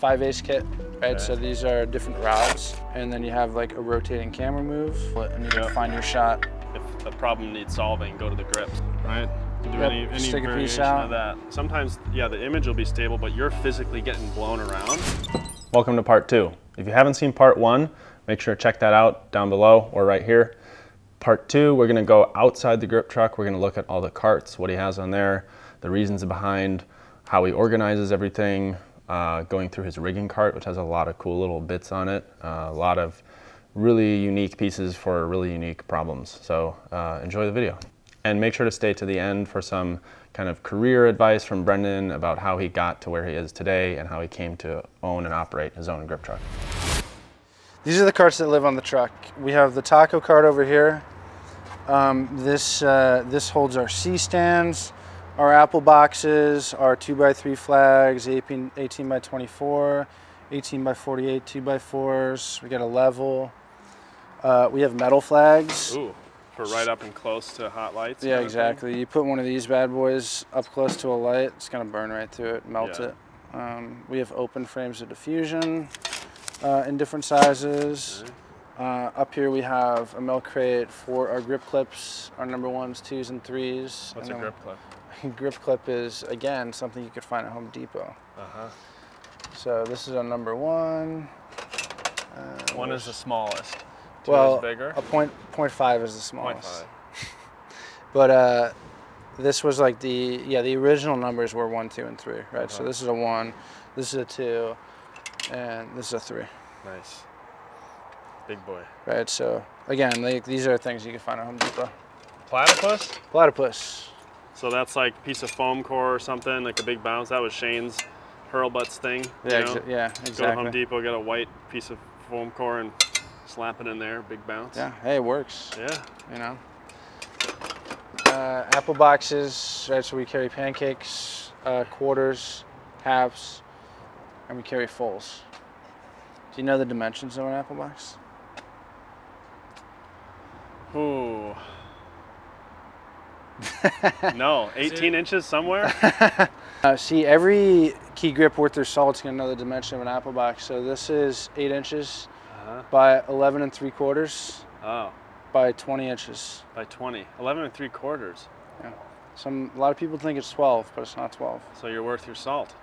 5/8 kit, right? Okay. So these are different rods, and then you have like a rotating camera move, and you can find your shot. If a problem needs solving, go to the grips, right? Do Yep, any just take a piece variation out. of that. Sometimes, yeah, the image will be stable, but you're physically getting blown around. Welcome to part 2. If you haven't seen part 1, make sure to check that out down below or right here. Part 2, we're gonna go outside the grip truck. We're gonna look at all the carts, what he has on there, the reasons behind, how he organizes everything, going through his rigging cart, which has a lot of cool little bits on it, a lot of really unique pieces for really unique problems. So enjoy the video. And make sure to stay to the end for some kind of career advice from Brendan about how he got to where he is today and how he came to own and operate his own grip truck. These are the carts that live on the truck. We have the taco cart over here. This holds our C-stands, our apple boxes, our 2x3 flags, 18x24, 18x48 2x4s. We got a level. We have metal flags. Ooh, for right up and close to hot lights? Yeah, exactly. You put one of these bad boys up close to a light, it's gonna burn right through it, melt it. We have open frames of diffusion in different sizes. Up here we have a milk crate for our grip clips, our number 1s, 2s, and 3s. What's a grip clip? Grip clip is, again, something you could find at Home Depot. So this is a number 1. One is the smallest. Two Well, is bigger. a .5 is the smallest. 0.5. But this was like the original numbers were 1, 2, and 3, right? So this is a 1, this is a 2, and this is a 3. Nice. Big boy. Right, so again, these are things you can find at Home Depot. Platypus? Platypus. So that's like a piece of foam core or something, like a big bounce. That was Shane's hurlbutts thing. Yeah, you know? yeah, Go to exactly. Home Depot, get a white piece of foam core and slap it in there, big bounce. Yeah, hey, it works. Yeah. You know. Apple boxes, right? So we carry pancakes, quarters, halves, and we carry fulls. Do you know the dimensions of an apple box? Ooh. No, 18 inches somewhere? See, every key grip worth their salt's gonna know the dimension of an apple box. So this is 8 inches by 11 3/4 Oh, by 20 inches. by 20. 11 3/4. Yeah. A lot of people think it's 12, but it's not 12. So you're worth your salt.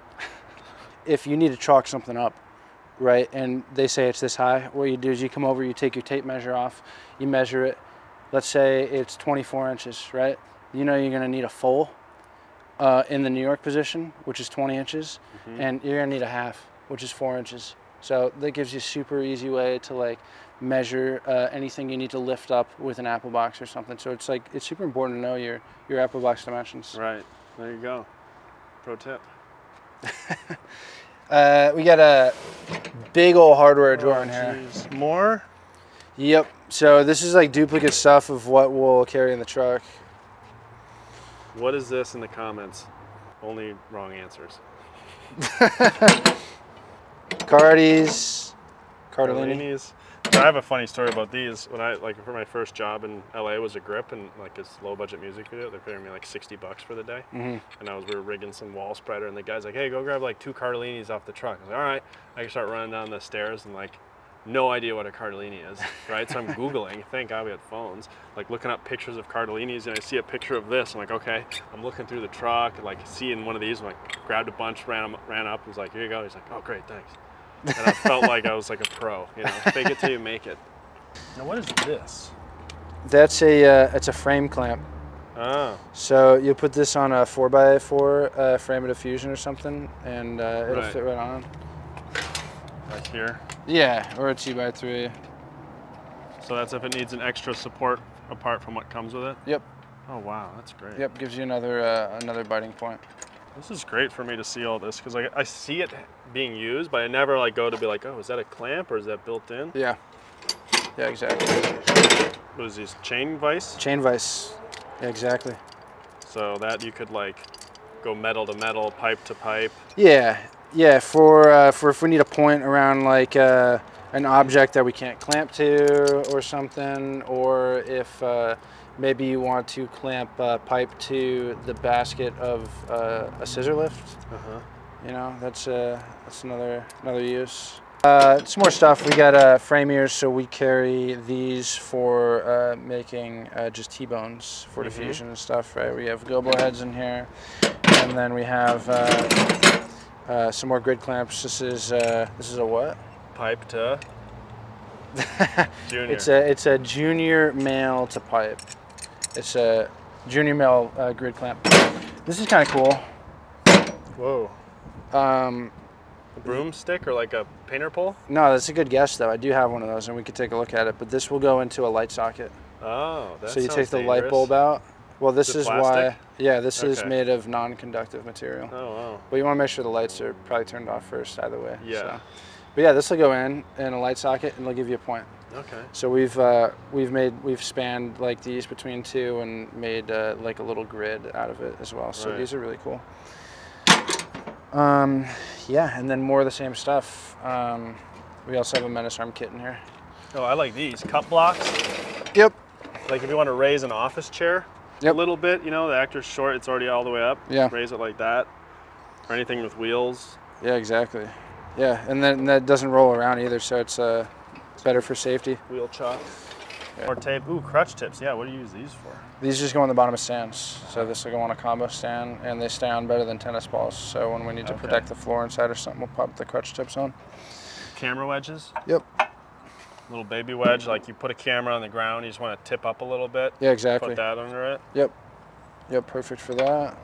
If you need to chalk something up, right, and they say it's this high, what you do is you come over, you take your tape measure off, you measure it. Let's say it's 24 inches, right? You know you're gonna need a full in the New York position, which is 20 inches, and you're gonna need a half, which is 4 inches. So that gives you a super easy way to like measure anything you need to lift up with an apple box or something. So it's like, it's super important to know your apple box dimensions. Right, there you go. Pro tip. We got a big old hardware drawer in here. Geez. More? Yep. So this is like duplicate stuff of what we'll carry in the truck. What is this in the comments? Only wrong answers. Cardis, Cardellini. Cardellinis. So I have a funny story about these. When I, like, for my first job in LA was a grip and like this low budget music video. They're paying me like $60 for the day. And we were rigging some wall spreader and the guy's like, hey, go grab like 2 Cardellinis off the truck. I was like, all right. I can start running down the stairs and like, no idea what a Cardellini is, right? So I'm Googling, thank God we had phones, like looking up pictures of Cardellinis, and I see a picture of this. I'm like, okay. I'm looking through the truck, like seeing one of these, I'm like, grabbed a bunch, ran up, was like, here you go. He's like, oh, great, thanks. And I felt like I was like a pro, you know, fake it till you make it. Now, what is this? That's it's a frame clamp. Oh. So you put this on a 4x4 frame of diffusion or something, and it'll fit right on. Right here. Yeah, or a 2x3. So that's if it needs an extra support apart from what comes with it? Yep. Oh, wow, that's great. Yep, gives you another another biting point. This is great for me to see all this because like, I see it being used, but I never like go to be like, oh, is that a clamp or is that built in? Yeah. Yeah, exactly. What is these, chain vise? Chain vise. Yeah, exactly. So that you could like go metal to metal, pipe to pipe. Yeah. Yeah, for if we need a point around like an object that we can't clamp to or something, or if maybe you want to clamp pipe to the basket of a scissor lift, You know, that's another use. Some more stuff. We got frame ears, so we carry these for making just T-bones for diffusion and stuff, right? We have gobo heads in here, and then we have some more grid clamps. This is a what? Pipe to junior. It's a junior male to pipe. It's a junior male grid clamp. This is kind of cool. Whoa. A broomstick or like a painter pole? No, that's a good guess though. I do have one of those and we could take a look at it, but this will go into a light socket. Oh, that's so you take the light bulb out. Well, this is plastic? why, yeah, this is made of non-conductive material. Oh, wow. But you want to make sure the lights are probably turned off first either way. Yeah. So. But yeah, this will go in a light socket and it'll give you a point. Okay. So we've spanned like these between two and made like a little grid out of it as well. So these are really cool. Yeah, and then more of the same stuff. We also have a menace arm kit in here. Oh, I like these cut blocks. Yep. Like if you want to raise an office chair a little bit, you know, the actor's short, it's already all the way up. Yeah. Raise it like that. Or anything with wheels. Yeah, exactly. Yeah, and then that doesn't roll around either, so it's better for safety. Wheel chuck. Yeah. More tape. Ooh, crutch tips. Yeah, what do you use these for? These just go on the bottom of stands. So this will go on a combo stand, and they stay on better than tennis balls. So when we need to protect the floor inside or something, we'll pop the crutch tips on. Camera wedges? Yep. Little baby wedge, like you put a camera on the ground, you just want to tip up a little bit. Yeah, exactly. Put that under it. Yep. Yep, perfect for that.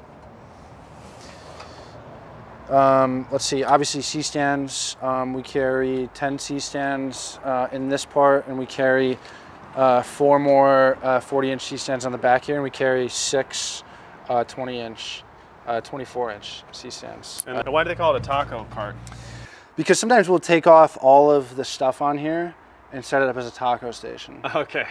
Let's see, obviously C-stands. We carry 10 C-stands in this part, and we carry 4 more 40-inch C-stands on the back here, and we carry 6 20-inch, 24-inch C-stands. And why do they call it a taco cart? Because sometimes we'll take off all of the stuff on here and set it up as a taco station. Okay.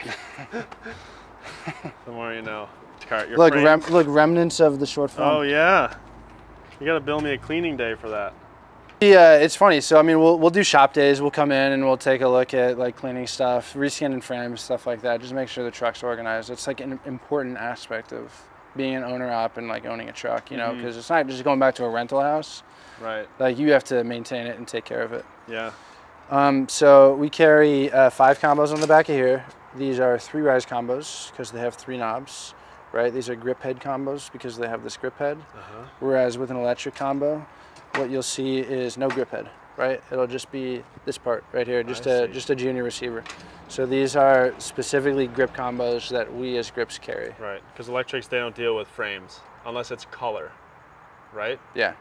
The more you know. Cart, look, remnants of the short film. Oh yeah. You gotta bill me a cleaning day for that. Yeah, it's funny. So I mean, we'll do shop days. We'll come in and we'll take a look at like cleaning stuff, reskinning frames, stuff like that. Just make sure the truck's organized. It's like an important aspect of being an owner op and like owning a truck, you know, because it's not just going back to a rental house. Right. Like you have to maintain it and take care of it. Yeah. So we carry 5 combos on the back of here. These are 3 rise combos because they have 3 knobs. Right, these are grip head combos because they have this grip head. Whereas with an electric combo, what you'll see is no grip head. Right, it'll just be this part right here, just a junior receiver. So these are specifically grip combos that we as grips carry. Right, because electrics, they don't deal with frames unless it's color, right? Yeah,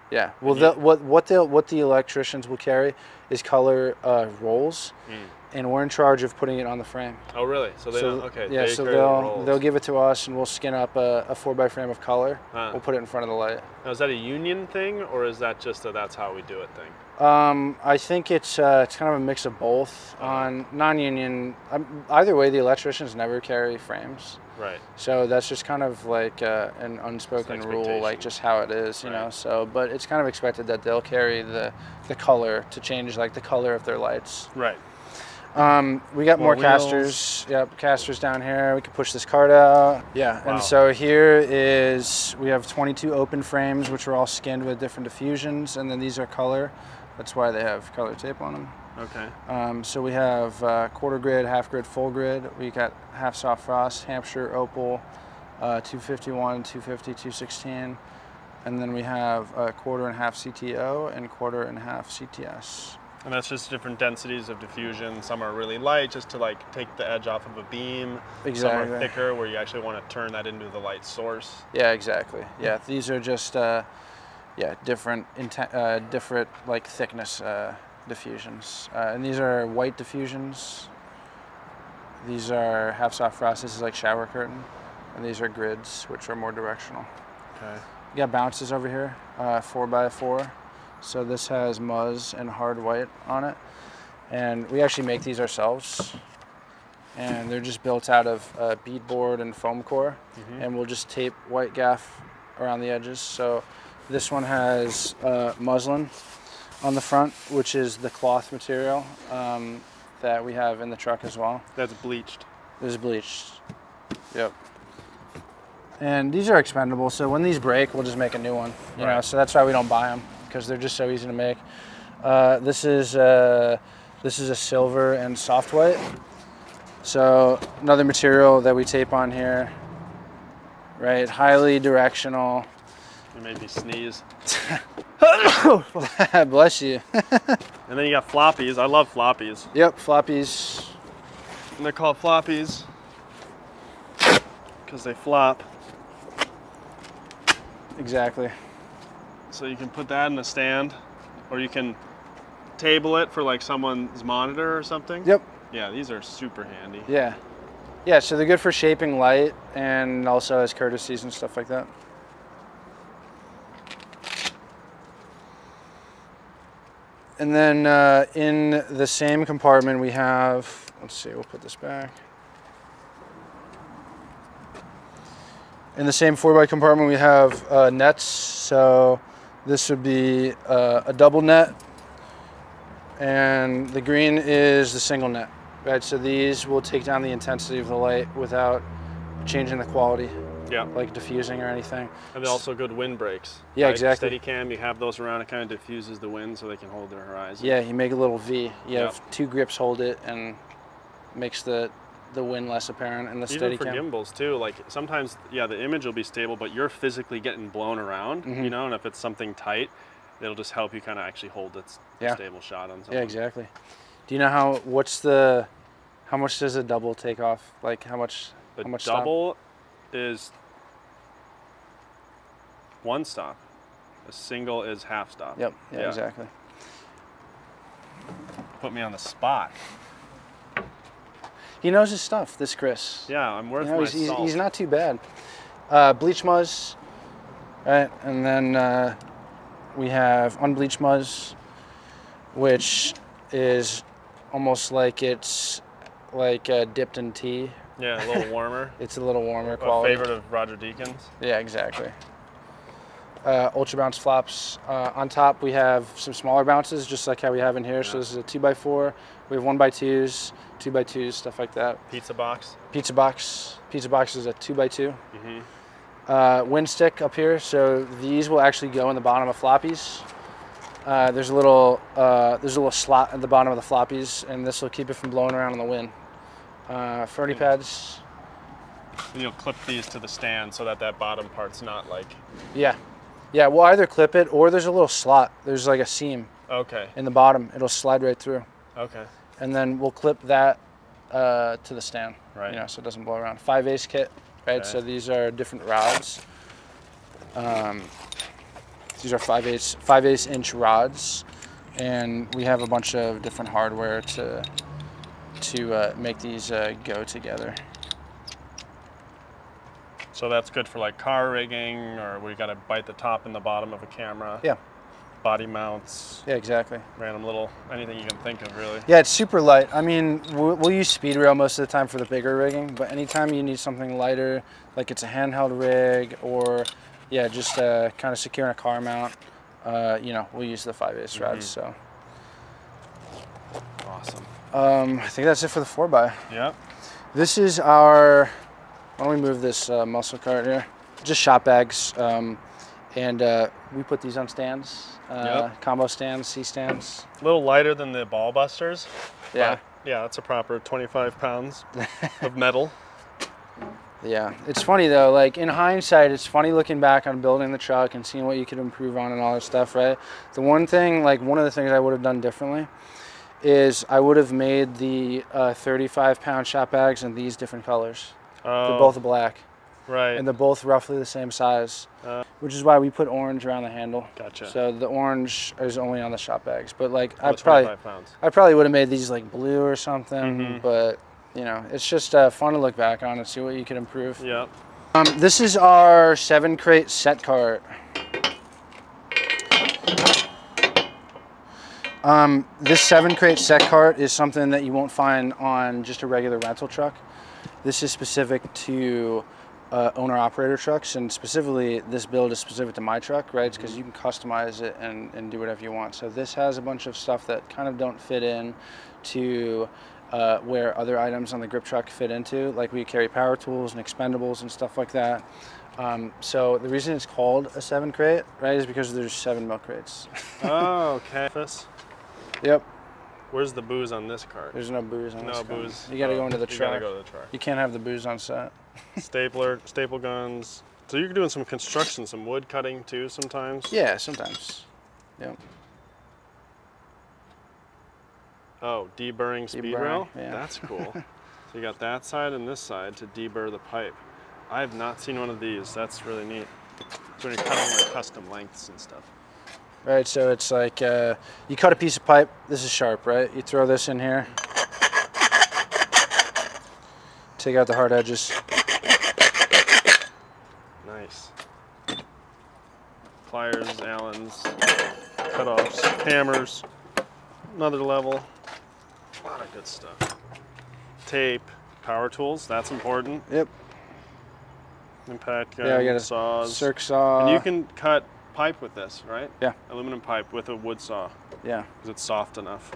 yeah. Well, what the electricians will carry is color rolls. And we're in charge of putting it on the frame. Oh, really? So they don't, okay. Yeah, so they'll give it to us, and we'll skin up a 4x frame of color. We'll put it in front of the light. Now, is that a union thing, or is that just a that's how we do it thing? I think it's kind of a mix of both. On non-union, either way, the electricians never carry frames. Right. So that's just kind of like an unspoken rule, like just how it is, you know. So, but it's kind of expected that they'll carry the color to change like the color of their lights. Right. We got more casters. Yep, casters down here. We can push this cart out. Yeah, and so here is, we have 22 open frames, which are all skinned with different diffusions, and then these are color. That's why they have color tape on them. Okay. So we have quarter grid, half grid, full grid. We got half soft frost, Hampshire, Opal, 251, 250, 216. And then we have quarter and half CTO and quarter and half CTS. And that's just different densities of diffusion. Some are really light, just to like take the edge off of a beam. Exactly. Some are thicker, where you actually want to turn that into the light source. Yeah, exactly. Yeah, these are just different like thickness diffusions. And these are white diffusions. These are half soft frost. This is like shower curtain, and these are grids, which are more directional. Okay. You got bounces over here, 4x4. So this has Muzz and hard white on it. And we actually make these ourselves. And they're just built out of beadboard and foam core. And we'll just tape white gaff around the edges. So this one has muslin on the front, which is the cloth material that we have in the truck as well. That's bleached. This is bleached. Yep. And these are expendable, so when these break, we'll just make a new one. You know, so that's why we don't buy them. because they're just so easy to make. This is a silver and soft white. So another material that we tape on here, right? Highly directional. You made me sneeze. Bless you. And then you got floppies. I love floppies. Yep, floppies. And they're called floppies because they flop. Exactly. So you can put that in a stand, or you can table it for like someone's monitor or something. Yep. Yeah, these are super handy. Yeah. Yeah, so they're good for shaping light and also as courtesies and stuff like that. And then in the same compartment we have, let's see, we'll put this back. In the same 4x compartment we have nets. So this would be a double net, and the green is the single net, right? So these will take down the intensity of the light without changing the quality. Yeah. Like diffusing or anything. And they're also good wind breaks. Yeah, right? exactly. Steadicam, you have those around, it kind of diffuses the wind so they can hold their horizon. Yeah, you make a little V. You Yep. have two grips hold it and makes the wind less apparent in the Even for Steadicam. gimbals too, like sometimes, yeah, the image will be stable, but you're physically getting blown around, you know, and if it's something tight, it'll just help you kind of actually hold a stable shot on something. Yeah, exactly. Do you know how much does a double take off? Like how much double is one stop. A single is half stop. Yep, yeah, exactly. Put me on the spot. He knows his stuff, this Chris. Yeah, I'm worth You know, my he's salt. not too bad. Bleach muzz, right? And then we have unbleached muzz, which is almost like it's like dipped in tea. Yeah, a little warmer. It's a little warmer A quality. favorite of Roger Deakins. Yeah, exactly. Ultra bounce flops. On top we have some smaller bounces, just like how we have in here. Yeah. So this is a 2x4. We have 1x2s, 2x2s, stuff like that. Pizza box. Pizza box. Pizza box is a 2x2. Wind stick up here. So these will actually go in the bottom of floppies. There's a little slot at the bottom of the floppies, and this will keep it from blowing around in the wind. Ferny pads. And you'll clip these to the stand so that that bottom part's not like... Yeah. Yeah, we'll either clip it or there's a little slot. There's like a seam in the bottom. It'll slide right through. Okay. And then we'll clip that to the stand, right? You know, so it doesn't blow around. 5/8 kit, right? Okay. So these are different rods. These are 5/8 inch rods, and we have a bunch of different hardware to make these go together. So that's good for like car rigging, or we got to bite the top and the bottom of a camera. Yeah. Body mounts. Yeah, exactly. Random little, anything you can think of, really. Yeah, it's super light. I mean, we'll use speed rail most of the time for the bigger rigging, but anytime you need something lighter, like it's a handheld rig, or yeah, just kind of securing a car mount, you know, we'll use the 5/8 rods. So. Awesome. I think that's it for the 4x. Yep. This is our. Why don't we move this muscle cart here? Just shop bags, and we put these on stands, combo stands, C-stands. A little lighter than the ball busters. Yeah. Yeah, that's a proper 25 pounds of metal. Yeah, it's funny though, like in hindsight, it's funny looking back on building the truck and seeing what you could improve on and all that stuff, right? The one thing, like one of the things I would have done differently is I would have made the 35-pound shop bags in these different colors. Oh, they're both black. Right. And they're both roughly the same size, which is why we put orange around the handle. Gotcha. So the orange is only on the shop bags. But like I 25 pounds. probably would have made these like blue or something. But you know, it's just fun to look back on and see what you could improve. Yep. This is our 7-crate set cart. This 7-crate set cart is something that you won't find on just a regular rental truck. This is specific to owner-operator trucks, and specifically this build is specific to my truck, right? Because you can customize it and do whatever you want. So this has a bunch of stuff that kind of don't fit in to where other items on the grip truck fit into. Like we carry power tools and expendables and stuff like that. So the reason it's called a 7 crate, right, is because there's 7 milk crates. Oh, okay. Yep. Where's the booze on this cart? There's no booze on this cart. No booze. You gotta go into the truck. You gotta go to the truck. You can't have the booze on set. Stapler, staple guns. So you're doing some construction, some wood cutting too sometimes? Yeah, sometimes. Yep. Oh, deburring speed Deburring, rail? yeah. That's cool. So you got that side and this side to deburr the pipe. I have not seen one of these. That's really neat. So when you're cutting like custom lengths and stuff. Right, so it's like you cut a piece of pipe. This is sharp, right? You throw this in here. Take out the hard edges. Nice. Pliers, Allens, cut-offs, hammers, another level. A lot of good stuff. Tape, power tools, that's important. Yep. Impact gun, Yeah, I got a saws. circ saw. And you can cut pipe with this, right? Yeah. Aluminum pipe with a wood saw. Yeah. Because it's soft enough.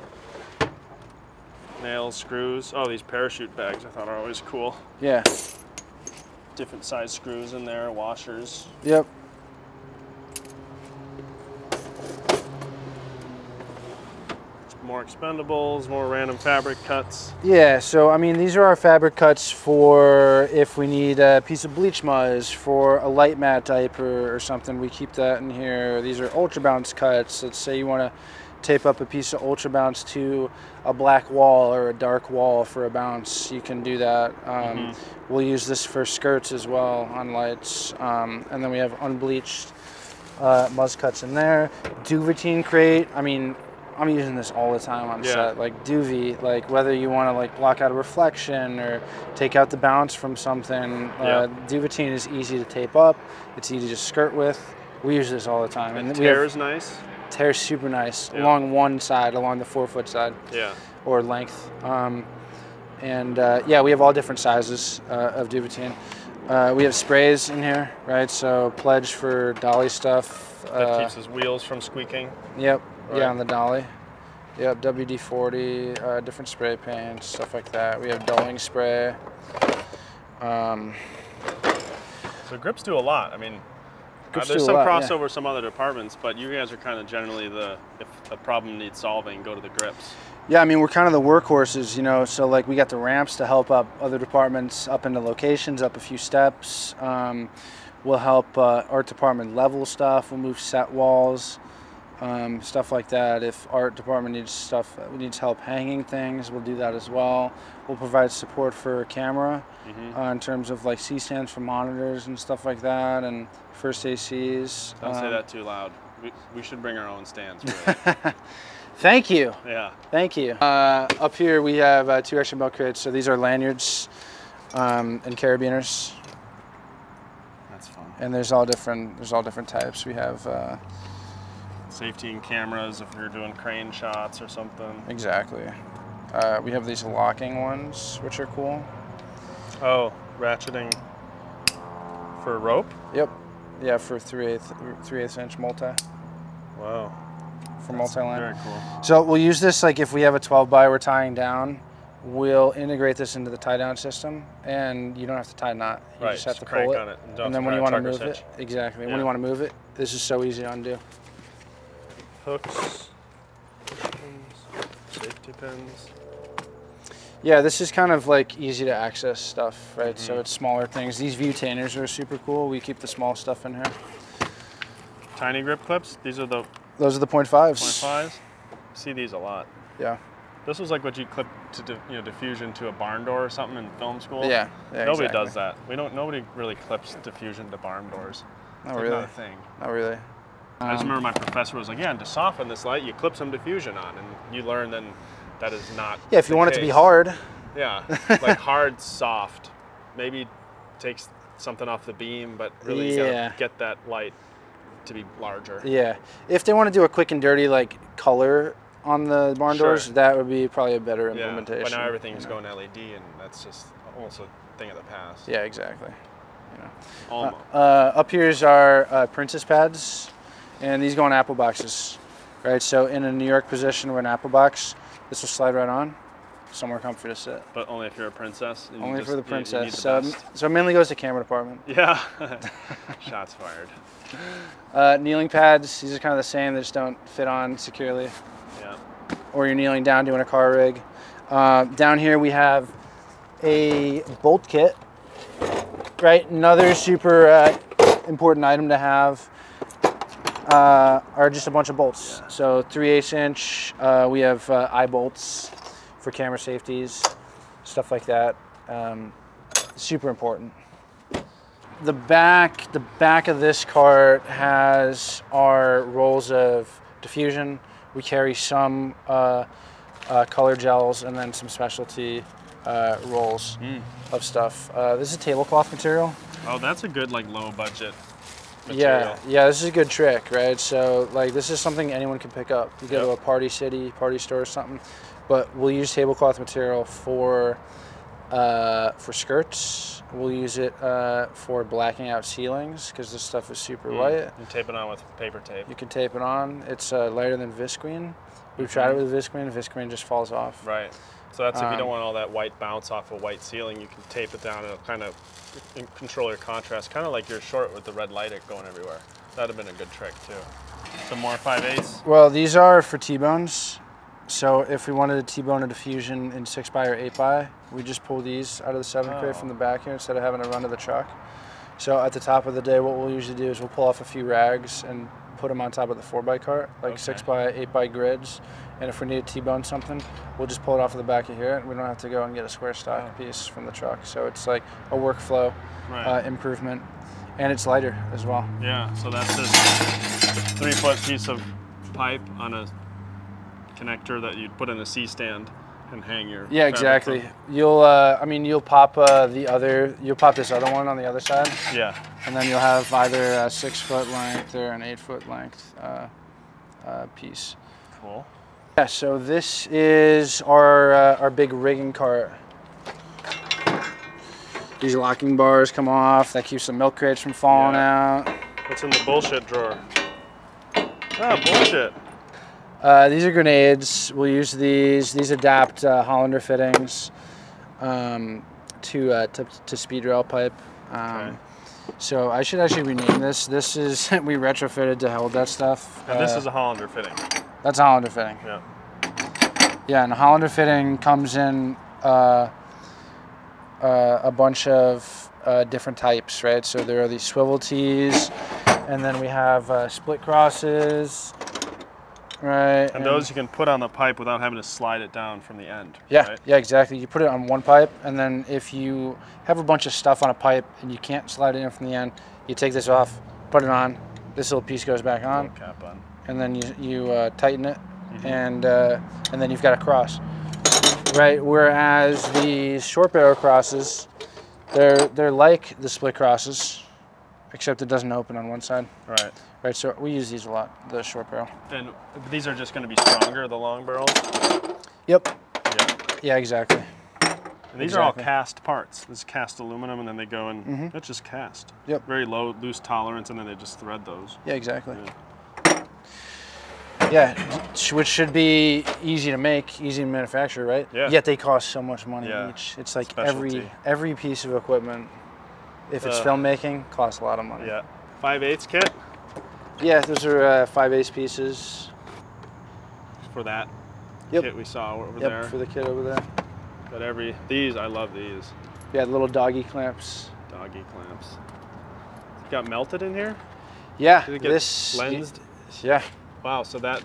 Nails, screws. Oh, these parachute bags I thought are always cool. Yeah. Different size screws in there, washers. Yep. More expendables, more random fabric cuts. Yeah, so I mean, these are our fabric cuts for if we need a piece of bleach muzz for a light mat diaper or something, we keep that in here. These are ultra bounce cuts. Let's say you want to tape up a piece of ultra bounce to a black wall or a dark wall for a bounce, you can do that. We'll use this for skirts as well on lights. And then we have unbleached muzz cuts in there. Duvetine crate, I mean, I'm using this all the time on set, like Duvet, like whether you want to like block out a reflection or take out the bounce from something. Duvetine is easy to tape up. It's easy to skirt with. We use this all the time. And tear is nice. Tear is super nice along one side, along the 4-foot side. Yeah. Or length. Yeah, we have all different sizes of Duvetine. We have sprays in here, right? So Pledge for dolly stuff. That keeps his wheels from squeaking. Yep. Right. Yeah, on the dolly. Yep, WD-40, different spray paints, stuff like that. We have dulling spray. So grips do a lot. I mean, Grips there's do a some lot, crossover with some other departments, but you guys are kind of generally if a problem needs solving, go to the grips. Yeah, I mean, we're kind of the workhorses, you know, so like we got the ramps to help up other departments up into locations, up a few steps. We'll help art department level stuff, we'll move set walls. Stuff like that. If art department needs help hanging things, we'll do that as well. We'll provide support for camera in terms of like C-stands for monitors and stuff like that, and first ACs. Don't say that too loud. We should bring our own stands. Really. Thank you. Yeah. Thank you. Up here we have 2 extra milk crates. So these are lanyards and carabiners. That's fun. And there's all different types. We have. Safety and cameras if you're doing crane shots or something. Exactly. We have these locking ones, which are cool. Oh, ratcheting for rope? Yep. Yeah, for 3/8 inch multi. Wow. For multi-line. Very cool. So we'll use this like if we have a 12 by we're tying down, we'll integrate this into the tie down system, and you don't have to tie a knot. You just have to pull it. On it And then when you want to move it, exactly. When you want to move it, this is so easy to undo. Hooks, safety pins. Yeah, this is kind of like easy to access stuff, right? So it's smaller things. These Vutainers are super cool. We keep the small stuff in here. Tiny grip clips. Those are the .5s. 0.5s. See these a lot. Yeah. This was like what you clip to diffusion to a barn door or something in film school. Yeah. Nobody does that. Nobody really clips diffusion to barn doors. Not it's really. Not a thing. Not really. I just remember my professor was like, yeah, and to soften this light, you clip some diffusion on, and you learn then that is not. Yeah, if you want it to be hard. Yeah, like hard, soft. Maybe takes something off the beam, but really you gotta get that light to be larger. Yeah, if they want to do a quick and dirty like color on the barn doors, that would be probably a better implementation. But now everything's going LED, and that's just almost a thing of the past. Yeah, exactly. You know. Almost. Up here is our Princess pads. And these go on Apple boxes, right? So in a New York position, we're an Apple box. This will slide right on, somewhere comfy to sit. But only if you're a princess. Only for the princess. You need the So it mainly goes to camera department. Yeah. Shots fired. Kneeling pads, these are kind of the same, they just don't fit on securely. Yeah. Or you're kneeling down doing a car rig. Down here we have a bolt kit, right? Another super important item to have are just a bunch of bolts. Yeah. So 3/8 inch, we have eye bolts for camera safeties, stuff like that. Super important. The back of this cart has our rolls of diffusion. We carry some color gels and then some specialty rolls of stuff. This is tablecloth material. Oh, that's a good like low budget material. Yeah, this is a good trick, right? So like this is something anyone can pick up. You go to a party city, party store or something, but we'll use tablecloth material for skirts. We'll use it for blacking out ceilings because this stuff is super light. You tape it on with paper tape. You can tape it on. It's lighter than visqueen. We've tried it with visqueen. Visqueen just falls off. Right. So that's if you don't want all that white bounce off a white ceiling, you can tape it down and it'll kind of control your contrast, kind of like your short with the red light going everywhere. That'd have been a good trick too. Some more 5/8. Well, these are for T-bones. So if we wanted to T-bone a diffusion in 6x or 8x, we just pull these out of the 7 crate from the back here instead of having to run to the truck. So at the top of the day, what we'll usually do is we'll pull off a few rags and put them on top of the 4x cart, like 6x, 8x grids. And if we need to T-bone something, we'll just pull it off of the back of here, and we don't have to go and get a square stock piece from the truck. So it's like a workflow improvement, and it's lighter as well. Yeah, so that's this 3-foot piece of pipe on a connector that you'd put in a C-stand and hang your exactly. You'll you'll pop this other one on the other side. Yeah. And then you'll have either a 6-foot length or an 8-foot length piece. Cool. Yeah, so this is our big rigging cart. These locking bars come off. That keeps the milk crates from falling out. What's in the bullshit drawer? Ah, bullshit. These are grenades. We'll use these. These adapt Hollander fittings to speed rail pipe. So I should actually rename this. This is, we retrofitted to hold that stuff. And this is a Hollander fitting. That's a Hollander fitting. Yeah. Yeah, and a Hollander fitting comes in a bunch of different types, right? So there are these swivel tees, and then we have split crosses, right? And those you can put on the pipe without having to slide it down from the end. Yeah, right? yeah, exactly. You put it on one pipe, and then if you have a bunch of stuff on a pipe and you can't slide it in from the end, you take this off, put it on, this little piece goes back on, cap on. And then you tighten it, and then you've got a cross, right? Whereas the short barrel crosses, they're like the split crosses, except it doesn't open on one side. Right. Right. So we use these a lot, the short barrel. And these are just going to be stronger, the long barrels. Yep. Yeah. Yeah. Exactly. And these are all cast parts. This is cast aluminum, and then they go in. That's just cast. Yep. Very low, loose tolerance, and then they just thread those. Yeah. Exactly. Yeah, which should be easy to make, easy to manufacture, right? Yeah. Yet they cost so much money each. It's like specialty. every piece of equipment, if it's filmmaking, costs a lot of money. Yeah. 5/8 kit? Yeah, those are 5/8 pieces. For that kit we saw over there. Yep, for the kit over there. Got I love these. Yeah, little doggy clamps. Doggy clamps. Got melted in here? Yeah, Did it get lensed? Yeah. Wow, so that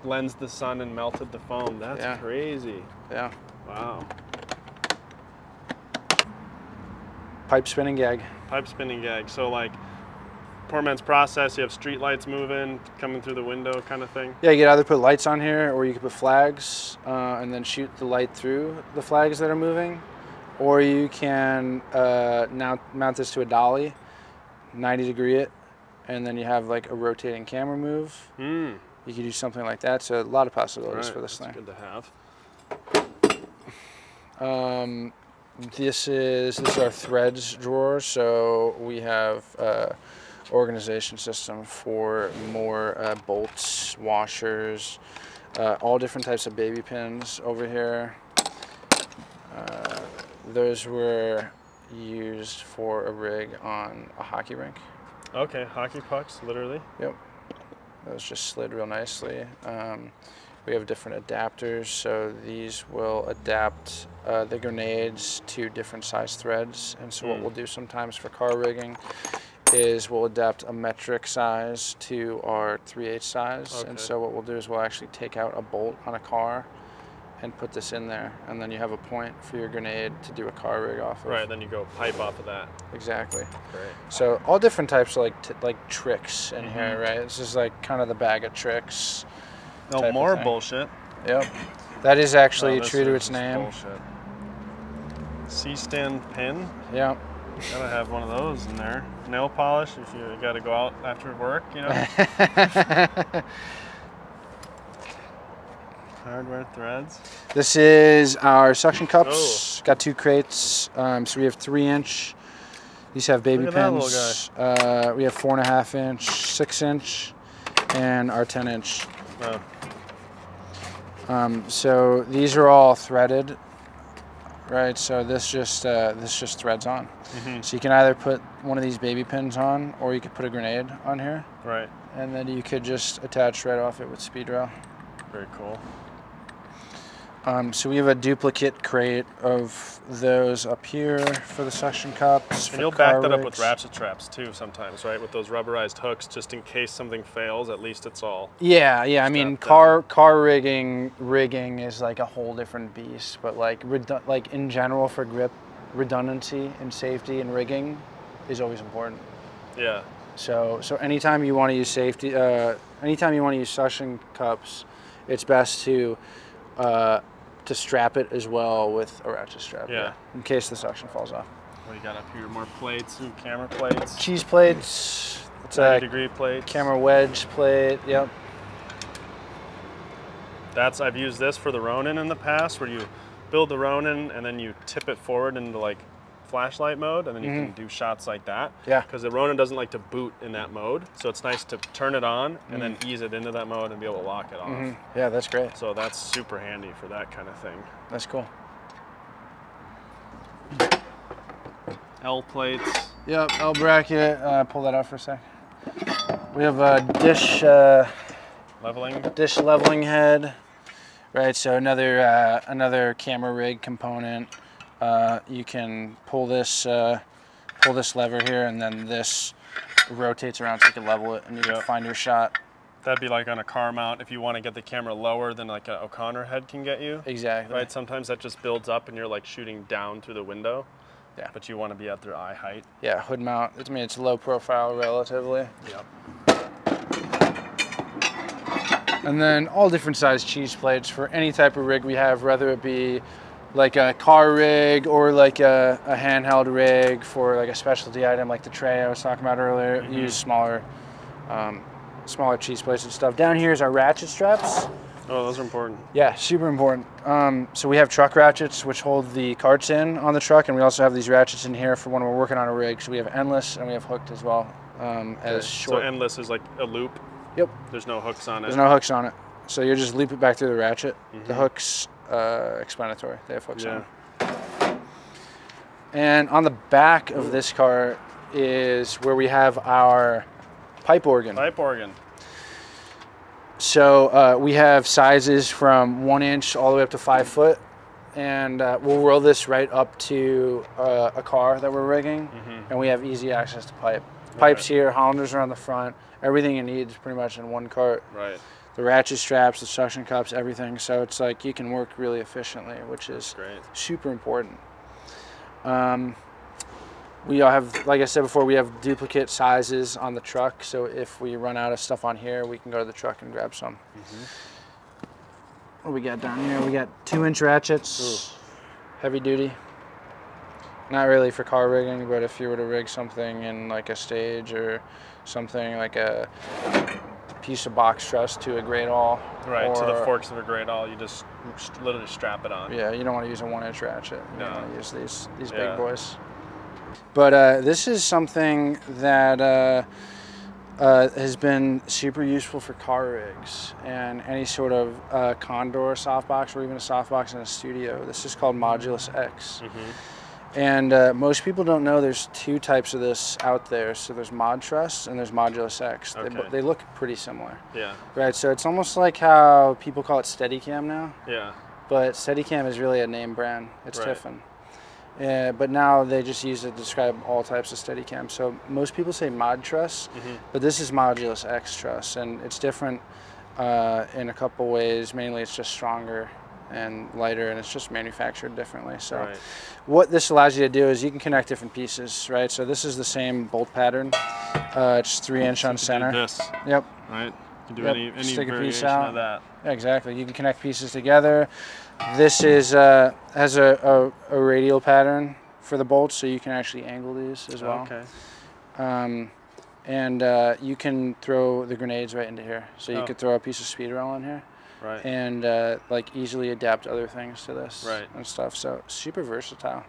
lensed the sun and melted the foam. That's crazy. Yeah. Wow. Pipe spinning gag. Pipe spinning gag. So like poor man's process, you have street lights moving, coming through the window kind of thing? Yeah, you could either put lights on here or you could put flags and then shoot the light through the flags that are moving. Or you can now mount this to a dolly, 90-degree it, and then you have like a rotating camera move. You could do something like that. So a lot of possibilities for this thing. Good to have. This is our threads drawer. So we have organization system for more bolts, washers, all different types of baby pins over here. Those were used for a rig on a hockey rink. Okay, hockey pucks, literally. Yep. Those just slid real nicely. We have different adapters, so these will adapt the grenades to different size threads. And so what we'll do sometimes for car rigging is we'll adapt a metric size to our 3/8 size. Okay. And so what we'll do is we'll actually take out a bolt on a car and put this in there, and then you have a point for your grenade to do a car rig off of. Right, then you go pipe off of that. Exactly. Great. So all different types of like tricks in here, right? This is like kind of the bag of tricks. No more bullshit. Yep. That is actually this true to is its just name. Bullshit. C-stand pin. Yep. Gotta have one of those in there. Nail polish if you gotta go out after work, you know. Hardware threads. This is our suction cups. Got 2 crates. So we have 3-inch. These have baby Look at that pins. little guy. We have 4.5-inch, 6-inch, and our 10-inch. Oh. So these are all threaded, right? So this just threads on. So you can either put one of these baby pins on, or you could put a grenade on here. Right. And then you could just attach right off it with speed rail. Very cool. So we have a duplicate crate of those up here for the suction cups. And you'll back that up with ratchet traps too sometimes, right? With those rubberized hooks, just in case something fails, at least it's all. Yeah. I mean, car rigging is like a whole different beast, but like in general for grip, redundancy and safety and rigging is always important. Yeah. So anytime you want to use anytime you want to use suction cups, it's best to strap it as well with a ratchet strap. Yeah. In case the suction falls off. What do you got up here? More plates, some camera plates. Cheese plates. It's 90-degree plates. Camera wedge plate. Yep. I've used this for the Ronin in the past, where you build the Ronin and then you tip it forward into like flashlight mode, and then you can do shots like that. Yeah. Because the Ronin doesn't like to boot in that mode, so it's nice to turn it on and then ease it into that mode and be able to lock it off. Yeah, that's great. So that's super handy for that kind of thing. That's cool. L plates. Yep, L bracket. Pull that out for a sec. We have a dish leveling head. Right, so another camera rig component. You can pull this lever here, and then this rotates around so you can level it, and you can find your shot. That'd be like on a car mount if you want to get the camera lower than like an O'Connor head can get you. Exactly. Right, sometimes that just builds up and you're like shooting down through the window. Yeah. But you want to be at their eye height. Yeah, hood mount. I mean, it's low profile relatively. Yep. And then all different size cheese plates for any type of rig we have, whether it be like a car rig or like a handheld rig for like a specialty item like the tray I was talking about earlier. Use smaller cheese plates and stuff. Down here is our ratchet straps. Oh, those are important. Yeah, super important. So we have truck ratchets which hold the carts in on the truck, and we also have these ratchets in here for when we're working on a rig. So we have endless and we have hooked as well. As short. So endless is like a loop. Yep. There's no hooks on it. There's no hooks on it. So you just loop it back through the ratchet. The hooks, explanatory. They have hooks on it. And on the back of this car is where we have our pipe organ. Pipe organ. So we have sizes from 1 inch all the way up to 5 foot. And we'll roll this right up to a car that we're rigging. And we have easy access to pipe. Pipes here, Hollanders are on the front. Everything you need is pretty much in one cart. Right. The ratchet straps, the suction cups, everything. So it's like you can work really efficiently, which is super important. We all have, like I said before, we have duplicate sizes on the truck. So if we run out of stuff on here, we can go to the truck and grab some. What do we got down here? We got 2-inch ratchets, heavy duty. Not really for car rigging, but if you were to rig something in like a stage or something like a piece of box truss to a great awl. Right, to the forks of a great awl, you just literally strap it on. Yeah, you don't want to use a 1-inch ratchet. You want to use these big boys. But this is something that has been super useful for car rigs and any sort of Condor softbox or even a softbox in a studio. This is called Modulus X. And most people don't know there's two types of this out there. So there's Mod Truss and there's Modulus X. Okay. They look pretty similar. Yeah. Right, so it's almost like how people call it Steadicam now. Yeah. But Steadicam is really a name brand. It's Right. Tiffin. But now they just use it to describe all types of Steadicam. So most people say Mod Truss, but this is Modulus X Truss, and it's different in a couple ways. Mainly it's just stronger and lighter, and it's just manufactured differently. So Right. what this allows you to do is you can connect different pieces, right? So this is the same bolt pattern. It's 3-inch on center. This, Yep. right? You can do Yep, any stick a piece variation out. of that. Exactly. You can connect pieces together. This is has a radial pattern for the bolts, so you can actually angle these as well. Okay. And you can throw the grenades right into here. So you could throw a piece of speed rail in here, Right. and like easily adapt other things to this Right. and stuff. So super versatile.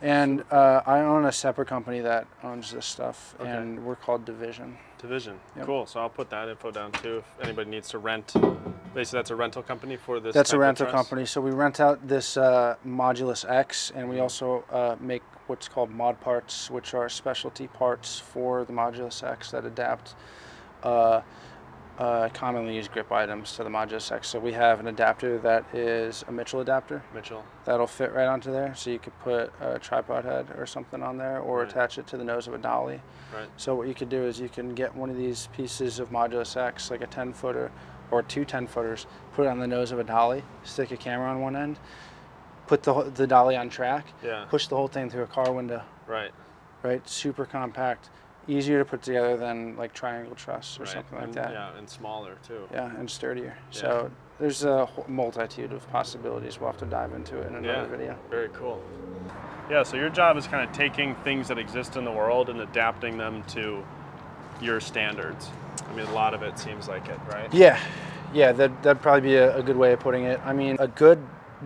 And I own a separate company that owns this stuff, Okay. and we're called Division. Division. Yep. Cool. So I'll put that info down too if anybody needs to rent. Basically, that's a rental company for this. That's a type of rental truss? company. So we rent out this Modulus X, and we also make what's called mod parts, which are specialty parts for the Modulus X that adapt commonly used grip items to the Modulus X. So we have an adapter that is a Mitchell adapter. Mitchell. That'll fit right onto there. So you could put a tripod head or something on there, or Right. attach it to the nose of a dolly. Right. So what you could do is you can get one of these pieces of Modulus X, like a 10-footer or two 10-footers, put it on the nose of a dolly, stick a camera on one end, put the dolly on track, Yeah. push the whole thing through a car window, Right. right? Super compact, easier to put together than like triangle truss or Right. something like And, that. Yeah, and smaller too. Yeah, and sturdier. Yeah. So there's a multitude of possibilities. We'll have to dive into it in another video. Very cool. Yeah, so your job is kind of taking things that exist in the world and adapting them to your standards. I mean, a lot of it seems like it, right? Yeah, that'd probably be a good way of putting it. I mean, a good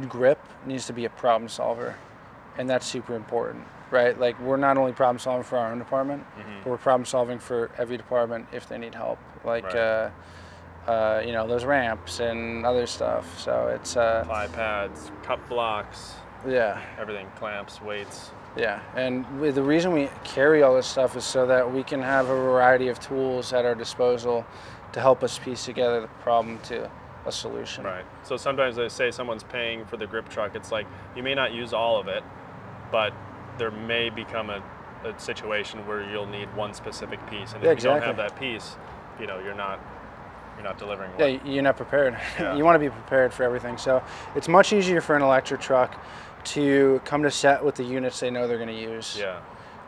grip needs to be a problem solver, and that's super important, right? Like, we're not only problem solving for our own department, but we're problem solving for every department if they need help. Like, Right. you know, those ramps and other stuff. So it's Ply pads, cut blocks, yeah. everything, clamps, weights. Yeah, and the reason we carry all this stuff is so that we can have a variety of tools at our disposal to help us piece together the problem to a solution. Right. So sometimes they say someone's paying for the grip truck. It's like you may not use all of it, but there may become a situation where you'll need one specific piece, and if you don't have that piece, you know, you're not delivering well. Yeah, you're not prepared. Yeah. You want to be prepared for everything. So it's much easier for an electric truck to come to set with the units they know they're going to use. Yeah.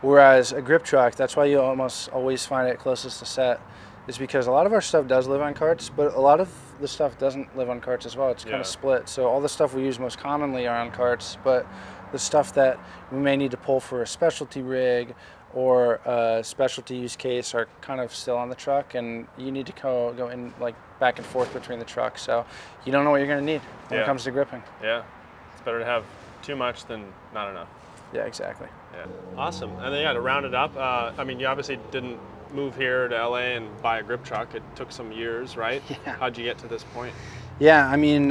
Whereas a grip truck, that's why you almost always find it closest to set, is because a lot of our stuff does live on carts, but a lot of the stuff doesn't live on carts as well. It's kind of split. So all the stuff we use most commonly are on carts, but the stuff that we may need to pull for a specialty rig or a specialty use case are kind of still on the truck, and you need to go in like back and forth between the trucks. So you don't know what you're going to need when it comes to gripping. Yeah. It's better to have too much than not enough. Yeah, exactly. Yeah. Awesome. And then, yeah, to round it up, I mean, you obviously didn't move here to LA and buy a grip truck. It took some years, right? Yeah. How'd you get to this point? Yeah, I mean,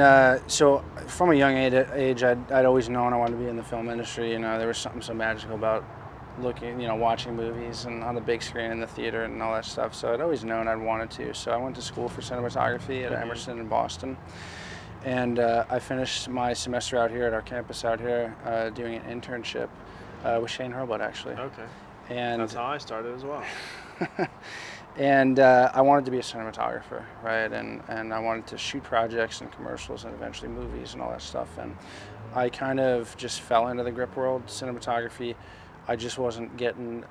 so from a young age, I'd always known I wanted to be in the film industry. You know, there was something so magical about looking, you know, watching movies and on the big screen in the theater and all that stuff. So I'd always known I'd wanted to. So I went to school for cinematography at Emerson in Boston. And I finished my semester out here at our campus out here doing an internship with Shane Hurlbut, actually. Okay. And that's how I started as well. and I wanted to be a cinematographer, right? And I wanted to shoot projects and commercials and eventually movies and all that stuff. And I kind of just fell into the grip world, cinematography. I just wasn't getting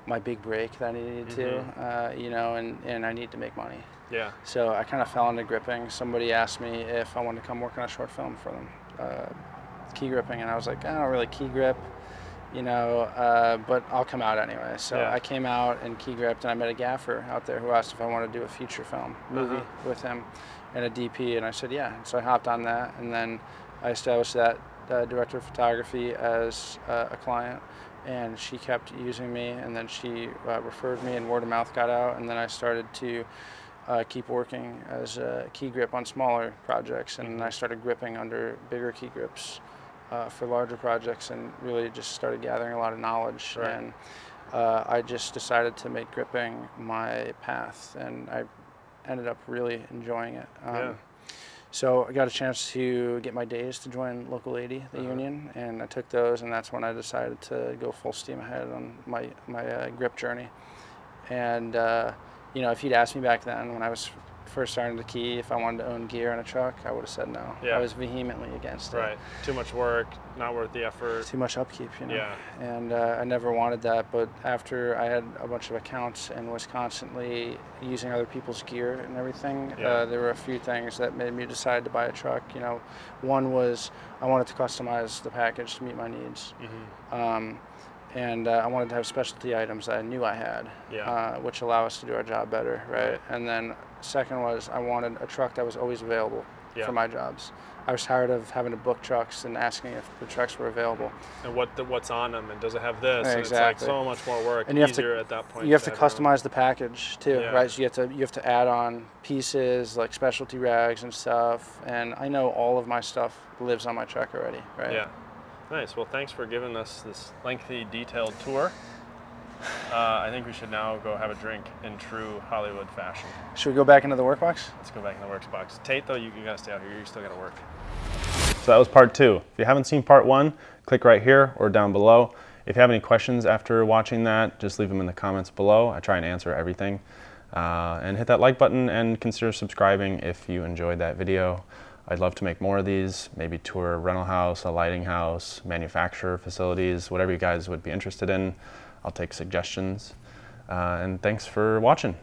my big break that I needed to, you know, and I need to make money. Yeah. So I kind of fell into gripping. Somebody asked me if I wanted to come work on a short film for them, key gripping, and I was like, I don't really key grip, you know, but I'll come out anyway. So I came out and key gripped, and I met a gaffer out there who asked if I wanted to do a feature film movie with him and a DP, and I said yeah. So I hopped on that, and then I established that director of photography as a client, and she kept using me, and then she referred me, and word of mouth got out, and then I started to keep working as a key grip on smaller projects, and I started gripping under bigger key grips for larger projects, and really just started gathering a lot of knowledge. Right. And I just decided to make gripping my path, and I ended up really enjoying it. So I got a chance to get my days to join Local 80, the union, and I took those, and that's when I decided to go full steam ahead on my grip journey. And you know, if you'd asked me back then when I was first starting to key if I wanted to own gear on a truck, I would have said no. Yeah. I was vehemently against it. Right. Too much work, not worth the effort. Too much upkeep, you know. Yeah. And I never wanted that, but after I had a bunch of accounts and was constantly using other people's gear and everything, there were a few things that made me decide to buy a truck. You know, one was I wanted to customize the package to meet my needs. And I wanted to have specialty items that I knew I had, which allow us to do our job better, right? And then second was I wanted a truck that was always available for my jobs. I was tired of having to book trucks and asking if the trucks were available. And what's on them, and does it have this? And Exactly. it's like so much more work, and you have easier to, at that point. You have to customize the package too, Yeah. right? So you have to add on pieces like specialty rags and stuff. And I know all of my stuff lives on my truck already, right? Yeah. Nice. Well, thanks for giving us this lengthy, detailed tour. I think we should now go have a drink in true Hollywood fashion. Should we go back into the work box? Let's go back in the works box. Tate, though, you gotta stay out here. You still gotta work. So that was part 2. If you haven't seen part 1, click right here or down below. If you have any questions after watching that, just leave them in the comments below. I try and answer everything. And hit that like button and consider subscribing if you enjoyed that video. I'd love to make more of these, maybe tour a rental house, a lighting house, manufacturer facilities, whatever you guys would be interested in. I'll take suggestions. And thanks for watching.